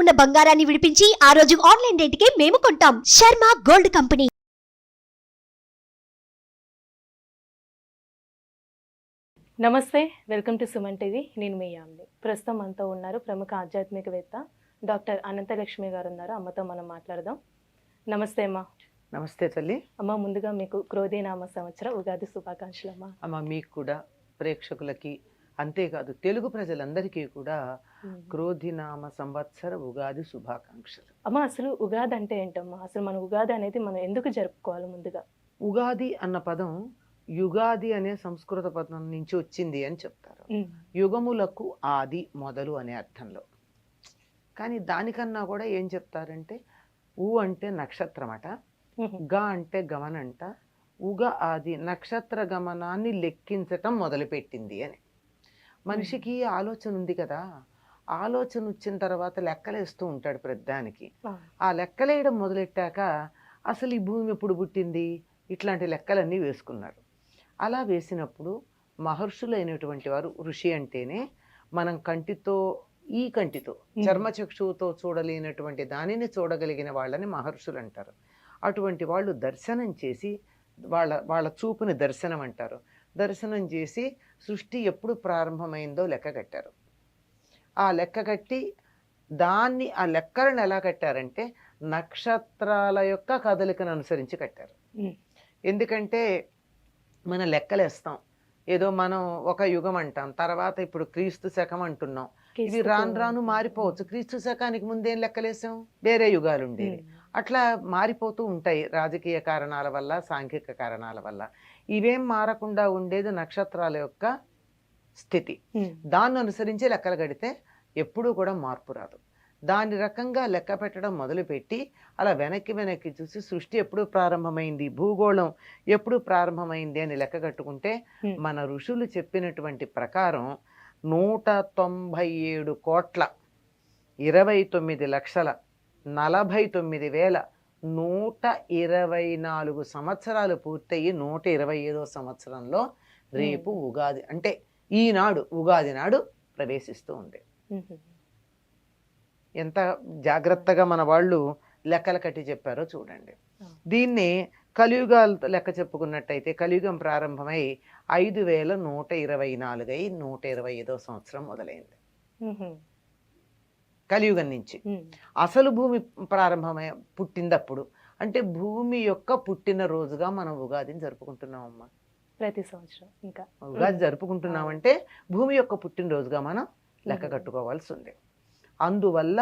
ఉన్న బంగారాన్ని విడిపించి ఆ రోజు ఆన్లైన్ రేటుకే మేము కొంటాం. Sharma gold company. నమస్తే, వెల్కమ్ టు సుమన్ టీవీ. నేను మీ యామ్ని. ప్రస్తుతం మనతో ఉన్నారు ప్రముఖ ఆధ్యాత్మికవేత్త డాక్టర్ అనంతలక్ష్మి గారు ఉన్నారు. అమ్మతో మనం మాట్లాడదాం. నమస్తే అమ్మ. నమస్తే తల్లి. అమ్మ, ముందుగా మీకు క్రోధీనామ సంవత్సర ఉగాది శుభాకాంక్షలు అమ్మ. అమ్మ, మీకు కూడా, ప్రేక్షకులకి, అంతేకాదు తెలుగు ప్రజలందరికీ కూడా క్రోధినామ సంవత్సర ఉగాది శుభాకాంక్షలు. అమ్మ, అసలు ఉగాది అంటే ఏంటమ్మా? అసలు మన ఉగాది అనేది మనం ఎందుకు జరుపుకోవాలి? ముందుగా ఉగాది అన్న పదం యుగాది అనే సంస్కృత పదం నుంచి వచ్చింది అని చెప్తారు. యుగములకు ఆది, మొదలు అనే అర్థంలో. కానీ దానికన్నా కూడా ఏం చెప్తారంటే, ఊ అంటే నక్షత్రమట, గ అంటే గమనంట, ఉగ ఆది నక్షత్ర గమనాన్ని లెక్కించటం మొదలుపెట్టింది అని. మనిషికి ఆలోచన ఉంది కదా, ఆలోచన వచ్చిన తర్వాత లెక్కలేస్తూ ఉంటాడు ప్రతిదానికి. ఆ లెక్కలేయడం మొదలెట్టాక అసలు ఈ భూమి ఎప్పుడు పుట్టింది, ఇట్లాంటి లెక్కలన్నీ వేసుకున్నాడు. అలా వేసినప్పుడు మహర్షులైనటువంటి వారు, ఋషి అంటేనే మనం కంటితో, ఈ కంటితో చర్మచక్షువుతో చూడలేనటువంటి దానిని చూడగలిగిన వాళ్ళని మహర్షులు అంటారు. అటువంటి వాళ్ళు దర్శనం చేసి, వాళ్ళ చూపుని దర్శనం అంటారు. దర్శనం చేసి సృష్టి ఎప్పుడు ప్రారంభమైందో లెక్క కట్టారు. ఆ లెక్క కట్టి దాన్ని, ఆ లెక్కలను ఎలా కట్టారంటే నక్షత్రాల యొక్క కదలికను అనుసరించి కట్టారు. ఎందుకంటే మన లెక్కలేస్తాం, ఏదో మనం ఒక యుగం అంటాం, తర్వాత ఇప్పుడు క్రీస్తు శకం అంటున్నాం. ఇది రాను రాను మారిపోవచ్చు. క్రీస్తు శకానికి ముందేం లెక్కలేసాం, వేరే యుగాలు ఉండేవి. అట్లా మారిపోతూ ఉంటాయి రాజకీయ కారణాల వల్ల, సాంఘిక కారణాల వల్ల. ఇవేం మారకుండా ఉండేది నక్షత్రాల యొక్క స్థితి. దాన్ని అనుసరించి లెక్కలు కడితే ఎప్పుడూ కూడా మార్పు రాదు. దాని రకంగా లెక్క పెట్టడం మొదలుపెట్టి అలా వెనక్కి చూసి సృష్టి ఎప్పుడు ప్రారంభమైంది, భూగోళం ఎప్పుడు ప్రారంభమైంది అని లెక్క కట్టుకుంటే మన ఋషులు చెప్పినటువంటి ప్రకారం 129,29,49,124 సంవత్సరాలు పూర్తయి 125వ సంవత్సరంలో రేపు ఉగాది అంటే ఈనాడు, ఉగాది నాడు ప్రవేశిస్తూ ఉంది. ఎంత జాగ్రత్తగా మన వాళ్ళు లెక్కలు కట్టి చెప్పారో చూడండి. దీన్ని కలియుగాలతో లెక్క చెప్పుకున్నట్టయితే కలియుగం ప్రారంభమై 5,124 అయి 125వ సంవత్సరం మొదలైంది కలియుగం నుంచి. అసలు భూమి ప్రారంభమై పుట్టిందప్పుడు అంటే భూమి యొక్క పుట్టిన రోజుగా మనం ఉగాదిని జరుపుకుంటున్నామమ్మా. ప్రతి సంవత్సరం ఇంకా ఉగాది జరుపుకుంటున్నామంటే భూమి యొక్క పుట్టినరోజుగా మనం లెక్క కట్టుకోవాల్సి ఉంది. అందువల్ల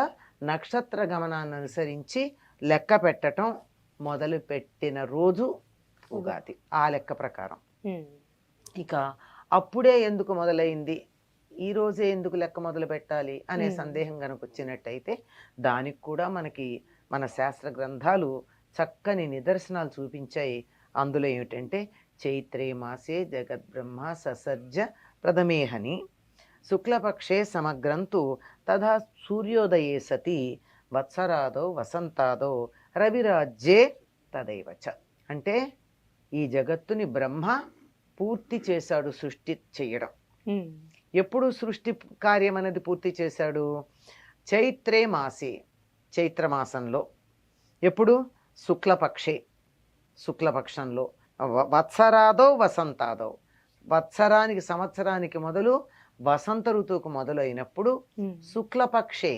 నక్షత్ర గమనాన్ని అనుసరించి లెక్క పెట్టడం మొదలు పెట్టిన రోజు ఉగాది. ఆ లెక్క ప్రకారం ఇక అప్పుడే ఎందుకు మొదలైంది, ఈ రోజే ఎందుకు లెక్క మొదలు పెట్టాలి అనే సందేహం కనుక వచ్చినట్టయితే దానికి కూడా మనకి మన శాస్త్ర గ్రంథాలు చక్కని నిదర్శనాలు చూపించాయి. అందులో ఏమిటంటే, చైత్రే మాసే జగద్బ్రహ్మ ససర్జ ప్రథమేహని శుక్లపక్షే సమగ్రంతు తథా సూర్యోదయే సతి వత్సరాదో వసంతాదో రవిరాజ్యే తదైవచ. అంటే ఈ జగత్తుని బ్రహ్మ పూర్తి చేశాడు సృష్టి చేయడం. ఎప్పుడు సృష్టి కార్యం అనేది పూర్తి చేశాడు? చైత్రే మాసే, చైత్రమాసంలో. ఎప్పుడు? శుక్లపక్షే, శుక్లపక్షంలో. వత్సరాదో వసంతాదో, వత్సరానికి సంవత్సరానికి మొదలు వసంత ఋతువుకు మొదలైనప్పుడు శుక్లపక్షే.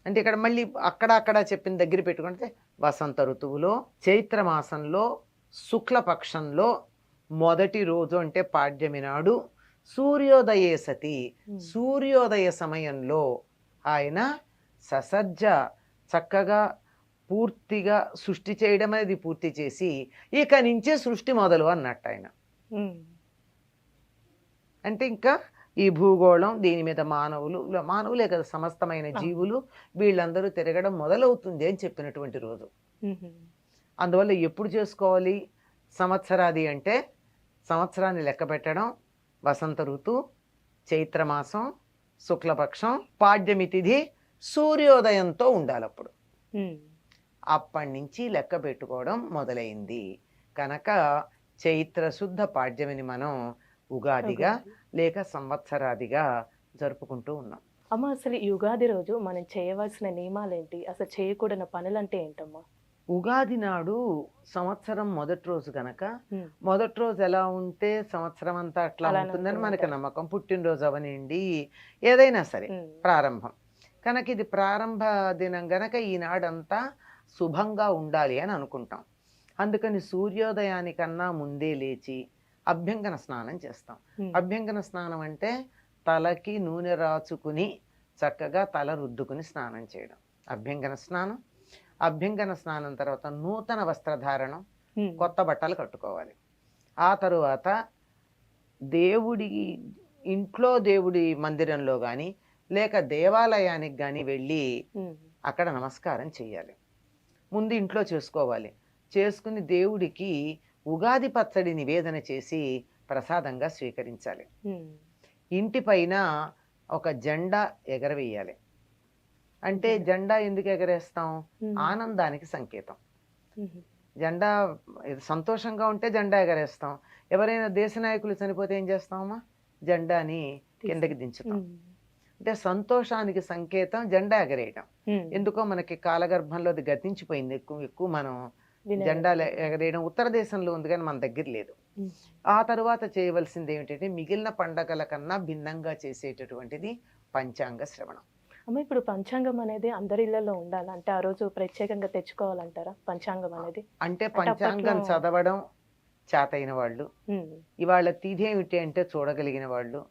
అంటే ఇక్కడ మళ్ళీ అక్కడ చెప్పిన దగ్గర పెట్టుకుంటే వసంత ఋతువులో చైత్రమాసంలో శుక్లపక్షంలో మొదటి రోజు అంటే పాడ్యమి నాడు సూర్యోదయే సతి, సూర్యోదయ సమయంలో ఆయన ససజ్జ చక్కగా పూర్తిగా సృష్టి చేయడం అనేది పూర్తి చేసి ఇక నుంచే సృష్టి మొదలు అన్నట్టు ఆయన. అంటే ఇంకా ఈ భూగోళం, దీని మీద మానవులే కదా సమస్తమైన జీవులు, వీళ్ళందరూ తిరగడం మొదలవుతుంది అని చెప్పినటువంటి రోజు. అందువల్ల ఎప్పుడు చేసుకోవాలి సంవత్సరాది అంటే, సంవత్సరాన్ని లెక్క పెట్టడం వసంత ఋతువు, చైత్రమాసం, శుక్లపక్షం, పాడ్యమి తిథి సూర్యోదయంతో ఉండాలి. అప్పుడు అప్పటి నుంచి లెక్క పెట్టుకోవడం మొదలైంది కనుక చైత్ర శుద్ధ పాడ్యమిని మనం ఉగాదిగా లేక సంవత్సరాదిగా జరుపుకుంటూ ఉన్నాం. అమ్మ అసలు ఈ యుగాది రోజు మనం చేయవలసిన నియమాలేంటి? అసలు చేయకూడని పనులంటే ఏంటమ్మా? ఉగాది నాడు సంవత్సరం మొదటి రోజు గనక హ్మ్. మొదటి రోజు ఎలా ఉంటే సంవత్సరం అంతా అట్లా అలానే ఉంటుందని మనకి ఉంటుందంటారు. నమ్మకం. పుట్టినరోజు అవనివ్వండి, ఏదైనా సరే హ్మ్. ప్రారంభం. కనుక ఇది ప్రారంభ దినం గనక ఈనాడంతా శుభంగా ఉండాలి అని అనుకుంటాం. అందుకని సూర్యోదయానికన్నా ముందే లేచి అభ్యంగన స్నానం చేస్తాం. హ్మ్. అభ్యంగన స్నానం అంటే తలకి నూనె రాచుకుని చక్కగా తల రుద్దుకుని స్నానం చేయడం అభ్యంగన స్నానం. అభ్యంగన స్నానం తర్వాత నూతన వస్త్రధారణం, హ్మ్. కొత్త బట్టలు కట్టుకోవాలి. ఆ తరువాత దేవుడి ఇంట్లో దేవుడి మందిరంలో కానీ లేక దేవాలయానికి కానీ వెళ్ళి హ్మ్. అక్కడ నమస్కారం చేయాలి. ముందు ఇంట్లో చేసుకోవాలి. చేసుకుని దేవుడికి ఉగాది పచ్చడి నివేదన చేసి ప్రసాదంగా స్వీకరించాలి. హ్మ్. ఇంటి పైన ఒక జెండా ఎగరవేయాలి. అంటే జెండా ఎందుకు ఎగరేస్తాం? హ్మ్. ఆనందానికి సంకేతం. హుహు. జెండా ఇది సంతోషంగా ఉంటే జెండా ఎగరేస్తాం. ఎవరైనా దేశ నాయకులు చనిపోతే ఏం చేస్తామమ్మా? జెండాని కిందకి దించుతాం. హ్మ్. అంటే సంతోషానికి సంకేతం జెండా ఎగరేయటం. హ్మ్. ఎందుకో మనకి కాలగర్భంలో అది గతించిపోయింది. ఎక్కువ మనం వినలేదు. జెండాలు ఎగరేయడం ఉత్తర దేశంలో ఉంది కానీ మన దగ్గర లేదు. హ్మ్. ఆ తరువాత చేయవలసింది ఏమిటంటే మిగిలిన పండగల కన్నా భిన్నంగా చేసేటటువంటిది పంచాంగ శ్రవణం. అమ్మ ఇప్పుడు పంచాంగం అనేది అందరి ఇళ్లలో ఉండాలా? అంటే ఆ రోజు ప్రత్యేకంగా తెచ్చుకోవాలంటారా పంచాంగం అనేది? అంటే అంటే పంచాంగం అప్పట్లో చదవడం చేతైన వాళ్ళు, హ్మ్. ఇవాళ తిథి ఏమిటి అంటే చూడగలిగిన వాళ్ళు,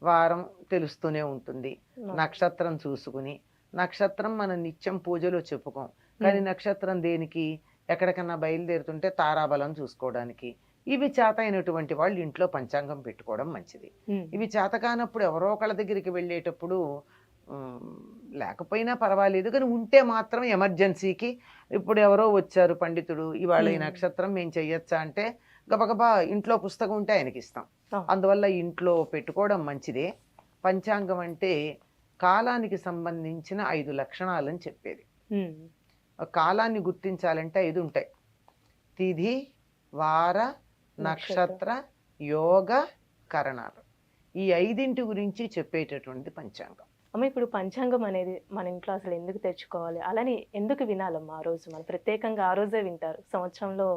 వారం తెలుస్తూనే ఉంటుంది. హ్మ్. నక్షత్రం చూసుకుని, నక్షత్రం మనం నిత్యం పూజలో చెప్పుకోం. కానీ హ్మ్. నక్షత్రం దేనికి? ఎక్కడికన్నా బయలుదేరుతుంటే తారాబలం చూసుకోవడానికి. ఇవి చేతైనటువంటి వాళ్ళు ఇంట్లో పంచాంగం పెట్టుకోవడం మంచిది. హ్మ్. ఇవి చేతకానప్పుడు ఎవరో ఒకళ్ళ దగ్గరికి వెళ్ళేటప్పుడు హ్మ్, లేకపోయినా పర్వాలేదు. కానీ ఉంటే మాత్రం ఎమర్జెన్సీకి ఇప్పుడు ఎవరో వచ్చారు పండితుడు, ఇవాళ ఈ హ్మ్. నక్షత్రం మేము చెయ్యొచ్చా అంటే గబగబా ఇంట్లో పుస్తకం ఉంటే ఆయనకిస్తాం. ఆ! అందువల్ల ఇంట్లో పెట్టుకోవడం మంచిదే. పంచాంగం అంటే కాలానికి సంబంధించిన 5 లక్షణాలని చెప్పేది. హ్మ్. కాలాన్ని గుర్తించాలంటే 5 ఉంటాయి. తిథి, వార, నక్షత్ర, యోగ, కరణాలు. ఈ 5 గురించి చెప్పేటటువంటిది పంచాంగం. అమ్మ ఇప్పుడు పంచాంగం అనేది మన ఇంట్లో అసలు ఎందుకు తెచ్చుకోవాలి? అలానే ఎందుకు వినాలమ్మా ఆ రోజు? మనం ప్రత్యేకంగా ఆ రోజే వింటారు. సంవత్సరంలో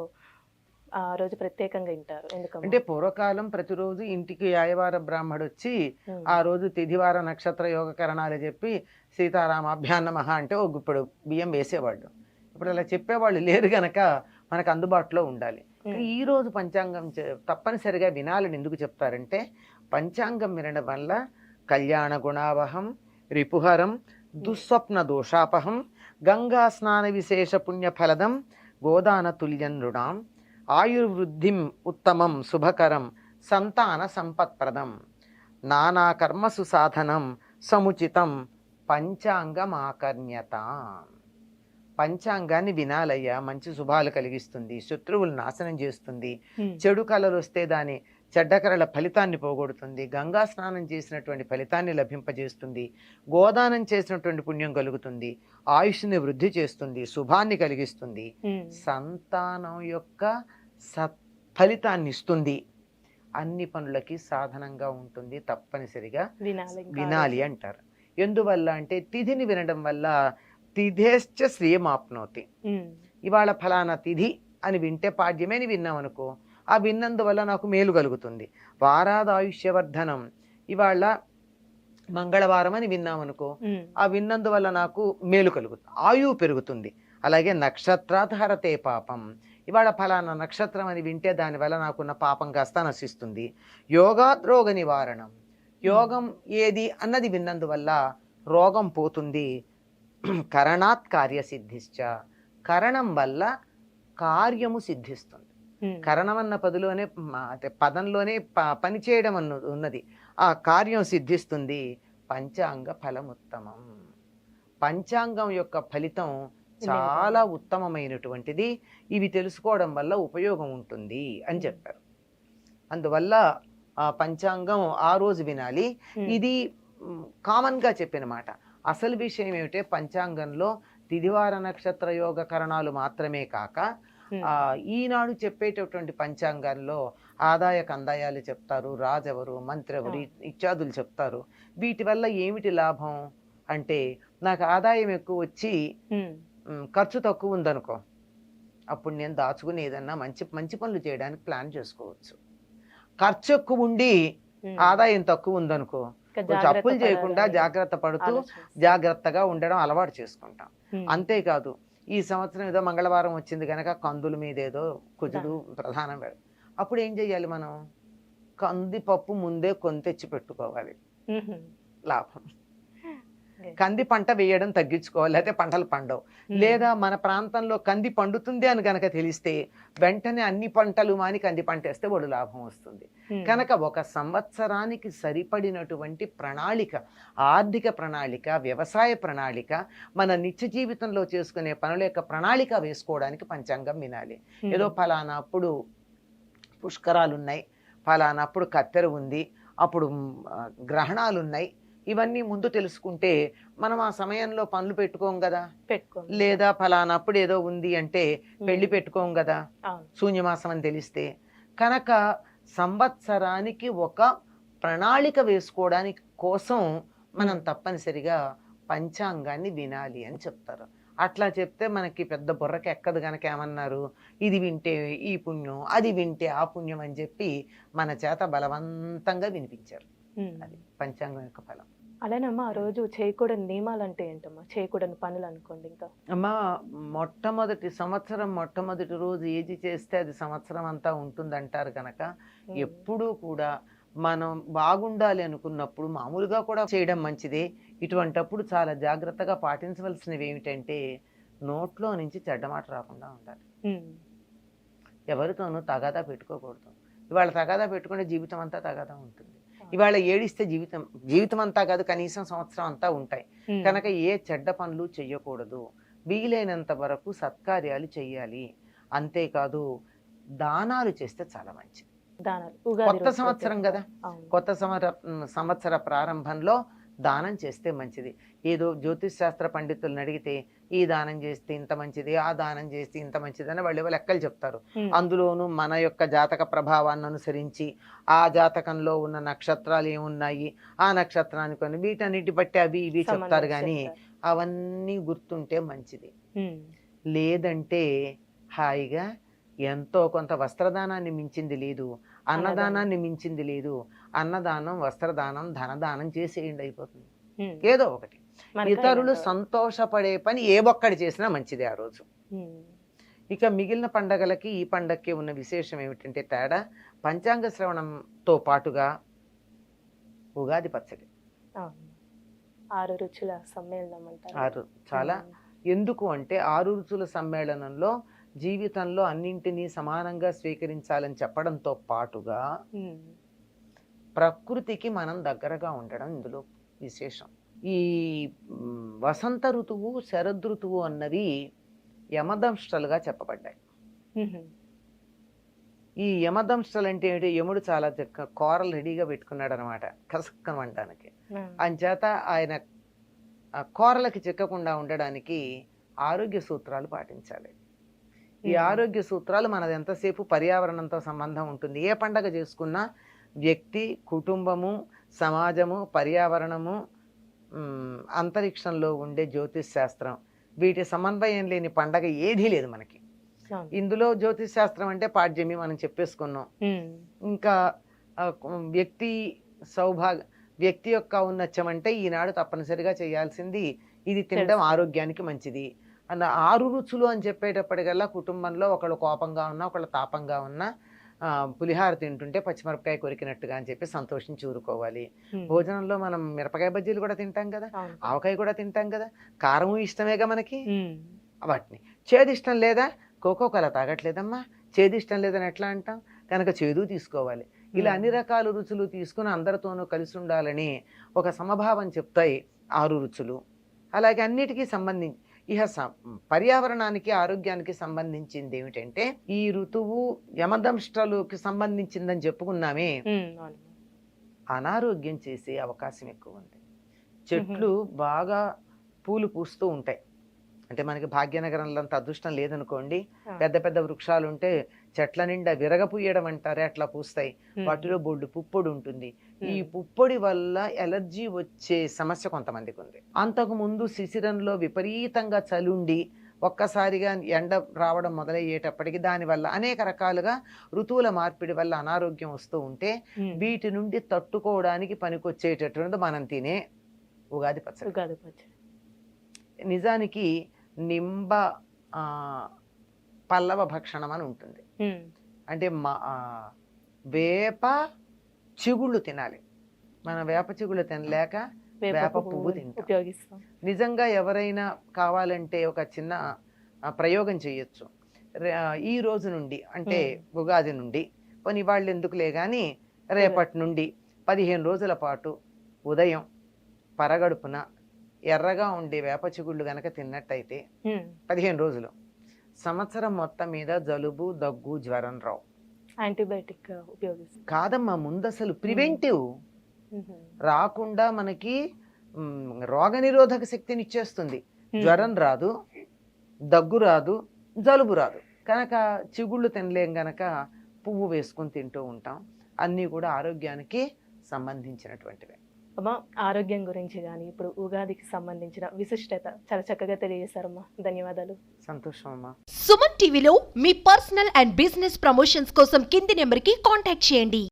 ఆ రోజు ప్రత్యేకంగా వింటారు. ఎందుకమ్మా? అంటే పూర్వకాలం ప్రతిరోజు ఇంటికి యాయవార బ్రాహ్మడొచ్చి హ్మ్. ఆ రోజు తిథివార నక్షత్ర యోగ కరణాలు చెప్పి సీతారామాభ్యాం నమః అంటే ఒక గుప్పెడు బియ్యం వేసేవాళ్ళు. ఇప్పుడు అలా చెప్పేవాళ్ళు లేరు గనక మనకు అందుబాటులో ఉండాలి. కానీ హ్మ్. ఈ రోజు పంచాంగం తప్పనిసరిగా వినాలని ఎందుకు చెప్తారంటే పంచాంగం వినడం వల్ల కళ్యాణ గుణావహం, రిపుహరం, దుస్వప్న దోషాపహం, గంగా స్నాన విశేష పుణ్యఫలదం, గోదాన తుల్యం నృణాం, ఆయుర్వృద్ధిం ఉత్తమం శుభకరం, సంతాన సంపత్ప్రదం, నానా కర్మసు సాధనం సముచితం, పంచాంగమాకర్ణ్యత. పంచాంగాన్ని వినాలయ్యా, మంచి శుభాలు కలిగిస్తుంది, శత్రువులు నాశనం చేస్తుంది, హ్మ్. చెడు కళలు వస్తే దాని చెడ్డ కళల ఫలితాన్ని పోగొడుతుంది, గంగా స్నానం చేసినటువంటి ఫలితాన్ని లభింపజేస్తుంది, గోదానం చేసినటువంటి పుణ్యం కలుగుతుంది, ఆయుష్ని వృద్ధి చేస్తుంది, శుభాన్ని కలిగిస్తుంది, హ్మ్. సంతానం యొక్క ఫలితాన్ని ఇస్తుంది, అన్ని పనులకి సాధనంగా ఉంటుంది. తప్పనిసరిగా వినాలి ఇంకా ఆ వినాలి రోజు. అంటారు. ఎందువల్ల అంటే తిథిని వినడం వల్ల తిథేశ్చ శ్రియమాప్నోతి. హ్మ్. ఇవాళ ఫలానా తిథి అని వింటే పాడ్యమే అని విన్నాం అనుకో, ఆ విన్నందువల్ల నాకు మేలు కలుగుతుంది. వారాదాయుష్యవర్ధనం, ఇవాళ మంగళవారం అని విన్నాం అనుకో, హ్మ్. ఆ విన్నందువల్ల నాకు మేలు కలుగుతుంది, ఆయువు పెరుగుతుంది. అలాగే నక్షత్రాత్ హరతే పాపం, ఇవాళ ఫలానా నక్షత్రం అని వింటే దానివల్ల నాకున్న పాపం కాస్త నశిస్తుంది. యోగాద్రోగ నివారణం, యోగం ఏది అన్నది విన్నందువల్ల రోగం పోతుంది. కరణాత్ కార్యసిద్ధిశ్చ, కరణం వల్ల కార్యము సిద్ధిస్తుంది. హ్మ్. కరణం అన్న పదిలోనే అంటే పదంలోనే పని చేయడం ఉన్నది. ఆ కార్యం సిద్ధిస్తుంది. పంచాంగ ఫలముత్తమం, పంచాంగం యొక్క ఫలితం చాలా ఉత్తమమైనటువంటిది. ఇవి తెలుసుకోవడం వల్ల ఉపయోగం ఉంటుంది అని చెప్పారు. అందువల్ల ఆ పంచాంగం ఆ రోజు వినాలి. హ్మ్. ఇది కామన్గా చెప్పిన మాట. అసలు విషయం ఏమిటంటే పంచాంగంలో తిథివార నక్షత్ర యోగ కరణాలు మాత్రమే కాక ఈనాడు చెప్పేటటువంటి పంచాంగాల్లో ఆదాయ కందాయాలు చెప్తారు, రాజెవరు, మంత్రి ఎవరు ఇత్యాదులు చెప్తారు. వీటి వల్ల ఏమిటి లాభం అంటే, నాకు ఆదాయం ఎక్కువ వచ్చి ఖర్చు తక్కువ ఉందనుకో, అప్పుడు నేను దాచుకుని ఏదన్నా మంచి మంచి పనులు చేయడానికి ప్లాన్ చేసుకోవచ్చు. ఖర్చు ఎక్కువ ఉండి ఆదాయం తక్కువ ఉందనుకో, కొంచెం అప్పులు చేయకుండా జాగ్రత్త పడుతూ జాగ్రత్తగా ఉండడం అలవాటు చేసుకుంటాం. అంతేకాదు, ఈ సంవత్సరం ఏదో మంగళవారం వచ్చింది కనుక కందుల మీద ఏదో కుజుడు ప్రధానం పెడతాం. అప్పుడు ఏం చెయ్యాలి, మనం కందిపప్పు ముందే కొని తెచ్చి పెట్టుకోవాలి, లాభం. కంది పంట వేయడం తగ్గించుకోవాలి, లేకపోతే పంటలు పండవు. లేదా మన ప్రాంతంలో కంది పండుతుంది అని కనుక తెలిస్తే వెంటనే అన్ని పంటలు మాని కంది పంట వేస్తే వాడు లాభం వస్తుంది. కనుక ఒక సంవత్సరానికి సరిపడినటువంటి ప్రణాళిక, ఆర్థిక ప్రణాళిక, వ్యవసాయ ప్రణాళిక, మన నిత్య జీవితంలో చేసుకునే పనుల యొక్క ప్రణాళిక వేసుకోవడానికి పంచాంగం వినాలి. ఏదో ఫలానా అప్పుడు పుష్కరాలు ఉన్నాయి, ఫలానా అప్పుడు కత్తెర ఉంది, అప్పుడు గ్రహణాలు ఉన్నాయి, ఇవన్నీ ముందు తెలుసుకుంటే మనం ఆ సమయంలో పనులు పెట్టుకోం కదా. లేదా ఫలానప్పుడు ఏదో ఉంది అంటే పెళ్లి పెట్టుకోం కదా, శూన్యమాసం అని తెలిస్తే. కనుక సంవత్సరానికి ఒక ప్రణాళిక వేసుకోవడానికి కోసం మనం తప్పనిసరిగా పంచాంగాన్ని వినాలి అని చెప్తారు. అట్లా చెప్తే మనకి పెద్ద బుర్రకి ఎక్కదు. కనుక ఏమన్నారు, ఇది వింటే ఈ పుణ్యం, అది వింటే ఆ పుణ్యం అని చెప్పి మన చేత బలవంతంగా వినిపించారు. అది పంచాంగం యొక్క ఫలం. అలానమ్మా, ఆ రోజు చేయకూడని నియమాలు అంటే ఏంటమ్మా? చేయకూడని పనులు అనుకోండి. ఇంకా అమ్మా, మొట్టమొదటి రోజు ఏది చేస్తే అది సంవత్సరం అంతా ఉంటుంది అంటారు కనుక ఎప్పుడూ కూడా మనం బాగుండాలి అనుకున్నప్పుడు మామూలుగా కూడా చేయడం మంచిదే. ఇటువంటప్పుడు చాలా జాగ్రత్తగా పాటించవలసినవి ఏమిటంటే, నోట్లో నుంచి చెడ్డమాట రాకుండా ఉండాలి. ఎవరితోనూ తగాదా పెట్టుకోకూడదు. ఇవాళ తగాదా పెట్టుకుంటే జీవితం అంతా తగాదా ఉంటుంది. ఇవాళ ఏడిస్తే జీవితం అంతా కాదు, కనీసం సంవత్సరం అంతా ఉంటాయి. కనుక ఏ చెడ్డ పనులు చెయ్యకూడదు. వీలైనంత వరకు సత్కార్యాలు చెయ్యాలి. అంతేకాదు, దానాలు చేస్తే చాలా మంచిది. కొత్త సంవత్సరం కదా, కొత్త సంవత్సర ప్రారంభంలో దానం చేస్తే మంచిది. ఏదో జ్యోతిష్ శాస్త్ర పండితులను అడిగితే ఈ దానం చేస్తే ఇంత మంచిది, ఆ దానం చేస్తే ఇంత మంచిది అని వాళ్ళు లెక్కలు చెప్తారు. అందులోనూ మన యొక్క జాతక ప్రభావాన్ని అనుసరించి ఆ జాతకంలో ఉన్న నక్షత్రాలు ఏమున్నాయి, ఆ నక్షత్రాన్ని కొన్ని, వీటన్నిటి బట్టి అవి ఇవి చెప్తారు. కానీ అవన్నీ గుర్తుంటే మంచిది. లేదంటే హాయిగా ఎంతో కొంత వస్త్రదానాన్ని మించింది లేదు, అన్నదానాన్ని మించింది లేదు. అన్నదానం, వస్త్రదానం, ధనదానం చేసేయండి, అయిపోతుంది. ఏదో ఒకటి ఇతరులు సంతోషపడే పని ఏ ఒక్కటి చేసినా మంచిదే ఆ రోజు. ఇక మిగిలిన పండగలకి ఈ పండగకి ఉన్న విశేషం ఏమిటంటే తేడా, పంచాంగ శ్రవణంతో పాటుగా ఉగాది పచ్చడి, 6 రుచుల సమ్మేళనం అంటారు. చాలా ఎందుకు అంటే 6 రుచుల సమ్మేళనంలో జీవితంలో అన్నింటినీ సమానంగా స్వీకరించాలని చెప్పడంతో పాటుగా ప్రకృతికి మనం దగ్గరగా ఉండడం ఇందులో విశేషం. ఈ వసంత ఋతువు, శరదృతువు అన్నవి యమదంష్ట్రలుగా చెప్పబడ్డాయి. ఈ యమదంష్ట్రలు అంటే ఏంటి, యముడు చాలా కూరలు రెడీగా పెట్టుకున్నాడు అనమాట, కసక్కం వండడానికి. అంచేత ఆయన కూరలకి చిక్కకుండా ఉండడానికి ఆరోగ్య సూత్రాలు పాటించాలి. ఈ ఆరోగ్య సూత్రాలు మనది ఎంతసేపు పర్యావరణంతో సంబంధం ఉంటుంది. ఏ పండగ చేసుకున్నా వ్యక్తి, కుటుంబము, సమాజము, పర్యావరణము, అంతరిక్షంలో ఉండే జ్యోతిష్ శాస్త్రం, వీటి సమన్వయం లేని పండగ ఏదీ లేదు మనకి. ఇందులో జ్యోతిష్ శాస్త్రం అంటే పాడ్యమి మనం చెప్పేసుకున్నాం. ఇంకా వ్యక్తి యొక్క ఔన్నత్యం అంటే ఈనాడు తప్పనిసరిగా చేయాల్సింది ఇది తినడం ఆరోగ్యానికి మంచిది అన్న 6 రుచులు అని చెప్పేటప్పటికల్లా కుటుంబంలో ఒకళ్ళు కోపంగా ఉన్నా, ఒకళ్ళు తాపంగా ఉన్నా పులిహార తింటుంటే పచ్చిమిరపకాయ కొరికినట్టుగా అని చెప్పి సంతోషించి ఊరుకోవాలి. భోజనంలో మనం మిరపకాయ బజ్జీలు కూడా తింటాం కదా, ఆవకాయ కూడా తింటాం కదా, కారము ఇష్టమేగా మనకి. వాటిని చేదు ఇష్టం లేదా, కోకోకోలా తాగట్లేదమ్మా, చేదు ఇష్టం లేదని ఎట్లా అంటాం, కనుక చేదు తీసుకోవాలి. ఇలా అన్ని రకాల రుచులు తీసుకుని అందరితోనూ కలిసి ఉండాలని ఒక సమభావం చెప్తాయి 6 రుచులు. అలాగే అన్నిటికీ సంబంధించి పర్యావరణానికి, ఆరోగ్యానికి సంబంధించింది ఏమిటంటే, ఈ ఋతువు యమదంష్ట్రలుకి సంబంధించిందని చెప్పుకున్నామే, అనారోగ్యం చేసే అవకాశం ఎక్కువ ఉంది. చెట్లు బాగా పూలు పూస్తూ ఉంటాయి, అంటే మనకి భాగ్యనగరంలో అంత అదృష్టం లేదనుకోండి, ఆ. పెద్ద పెద్ద వృక్షాలు ఉంటే చెట్ల నిండా విరగపూయడం అంటారే అట్లా పూస్తాయి. వాటిలో బొడ్డు పుప్పొడి ఉంటుంది. ఈ పుప్పొడి వల్ల ఎలర్జీ వచ్చే సమస్య కొంతమందికి ఉంది. అంతకు ముందు శిశిరంలో విపరీతంగా చలుండి ఒక్కసారిగా ఎండ రావడం మొదలయ్యేటప్పటికి దానివల్ల అనేక రకాలుగా ఋతువుల మార్పిడి వల్ల అనారోగ్యం వస్తూ ఉంటే వీటి నుండి తట్టుకోవడానికి పనికొచ్చేటటువంటిది మనం తినే ఉగాది పచ్చడి. ఉగాది పచ్చడి నిజానికి నింబ పల్లవ భక్షణం అని ఉంటుంది. అంటే వేప చిగుళ్ళు తినాలి. మన వేప చిగుళ్ళు తినలేక వేప పువ్వు తింటాం. ఉపయోగిస్తాం. నిజంగా ఎవరైనా కావాలంటే ఒక చిన్న ప్రయోగం చేయొచ్చు. ఈ రోజు నుండి అంటే ఉగాది నుండి పోనీ వాళ్ళు ఎందుకులే కానీ రేపటి నుండి 15 రోజుల పాటు ఉదయం పరగడుపున ఎర్రగా ఉండే వేప చిగుళ్ళు గనక తిన్నట్టయితే 15 రోజులు సంవత్సరం మొత్తం మీద జలుబు, దగ్గు, జ్వరం రావు. యాంటీబయాటిక్ ఉపయోగిస్తాం కాదమ్మా, ముందు అసలు ప్రివెంటివ్ రాకుండా మనకి రోగనిరోధక శక్తిని ఇచ్చేస్తుంది. జ్వరం రాదు, దగ్గు రాదు, జలుబు రాదు. కనుక చిగుళ్ళు తినలేం గనక పువ్వు వేసుకొని తింటూ ఉంటాం. అన్నీ కూడా ఆరోగ్యానికి సంబంధించినటువంటివే. అమ్మా, ఆరోగ్యం గురించి కానీ ఇప్పుడు ఉగాదికి సంబంధించిన విశిష్టత చాలా చక్కగా తెలియజేశారమ్మా. ధన్యవాదాలు. సంతోషం అమ్మా. సుమన్ టీవీలో మీ పర్సనల్ అండ్ బిజినెస్ ప్రమోషన్స్ కోసం కింది నెంబర్కి కాంటాక్ట్ చేయండి.